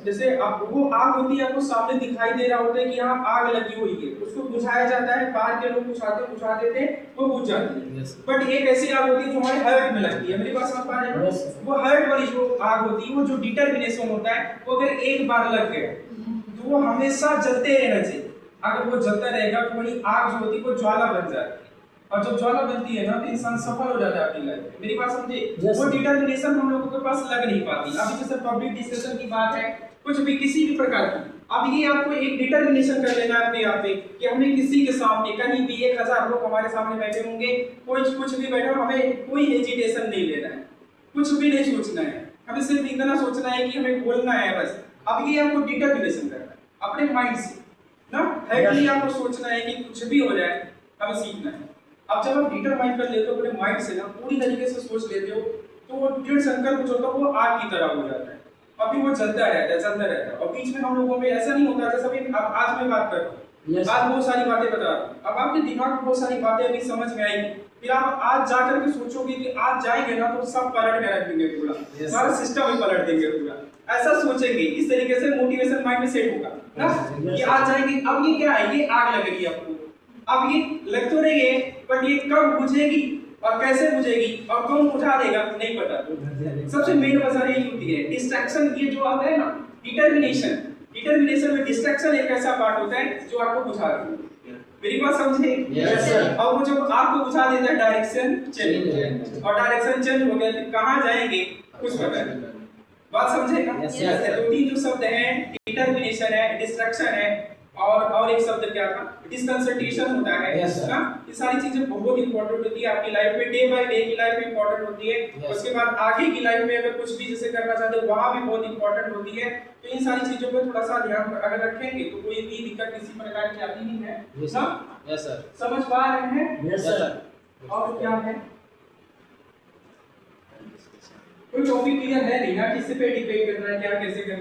जैसे आप वो आग होती है, आपको सामने दिखाई दे रहा होता है कि यहाँ आग लगी हुई है, उसको बुझाया जाता है, बाहर के लोग बुझा देते हैं, वो बुझ जाती है। बट एक ऐसी आग होती है जो हमारे हर्ट में लगती है, मेरी बात समझ पा रहे हैं? वो हर्ट वाली जो आग होती है, वो जो डिटर्मिनेशन होता है, वो अगर एक बार लग गया तो वो हमेशा जलते रहना चाहिए। अगर वो जलता रहेगा तो वही आग जो होती है वो ज्वाला बन जाती है, और जब ज्वाला बनती है ना तो इंसान सफल हो जाता है अपनी लाइफ में। मेरी बात समझे? वो डिटर्मिनेशन हम लोगों के पास लग नहीं पाती। अभी जैसे पब्लिक डिस्कशन की बात है, कुछ भी किसी भी प्रकार की, अब ये आपको एक डिटर्मिनेशन कर लेना है अपने आप पे कि हमें किसी के सामने कहीं भी 1000 लोग हमारे सामने बैठे होंगे, कोई कुछ भी बैठा, हमें कोई हेजिटेशन नहीं लेना है, कुछ भी नहीं सोचना है, हमें सिर्फ इतना सोचना है कि हमें बोलना है बस। अब ये आपको डिटर्मिनेशन करना है अपने माइंड से ना, हेडली आपको सोचना है कि कुछ भी हो जाए हमें सीखना है। अब जब आप डिटरमाइन कर लेते हो अपने माइंड से ना, पूरी तरीके से सोच लेते हो, तो वो दृढ़ संकल्प जो होता है वो आग की तरह हो जाता है, अभी वो चलता रहता है। और बीच में हम लोगों में ऐसा नहीं होता जैसा अभी आज मैं बात कर रहा हूँ, आज बहुत सारी बातें बता रहा हूँ, अब आपके दिमाग में बहुत सारी बातें अभी समझ में आएगी, फिर आप आज जाकर के सोचोगे कि आज जाएंगे ना तो सब पलट के रख देंगे पूरा, हमारा सिस्टम ही पलट देंगे पूरा, ऐसा सोचेंगे। इस तरीके से मोटिवेशन माइंड में सेट होगा ना कि आज जाएंगे। अब ये क्या है, ये आग लगेगी आपको, अब ये लग तो रही है, पर ये कब बुझेगी और कैसे बुझेगी और कौन बुझा देगा नहीं पता। सबसे मेन वजह यही होती है डिस्ट्रैक्शन। ये जो आता है ना डिटर्मिनेशन में डिस्ट्रैक्शन एक ऐसा पार्ट होता है जो आपको बुझा देता है। मेरी बात समझे? Yes sir. और वो जो आपको बुझा देता है डायरेक्शन चेंज, और डायरेक्शन चेंज हो गया तो कहाँ जाएंगे कुछ पता नहीं। बात समझे? दो तीन जो शब्द हैं, डिटर्मिनेशन है, डिस्ट्रैक्शन है, और एक शब्द क्या था, डिसकंसंट्रेशन होता है ना। ये सारी चीजें बहुत इंपॉर्टेंट होती है आपकी लाइफ में, डे बाय डे की लाइफ में इंपॉर्टेंट होती है। उसके बाद आगे की लाइफ में अगर कुछ भी जैसे करना चाहते हो वहां भी बहुत इंपॉर्टेंट होती है। तो इन सारी चीजों पे थोड़ा सा ध्यान अगर रखेंगे तो कोई भी दिक्कत किसी प्रकार की आती नहीं है ना। Yes sir. समझ पा रहे हैं? Yes sir. और क्या है, कोई टॉपिक क्लियर है नहीं ना, किस पे डिपेंड करना है, क्या कैसे करना है?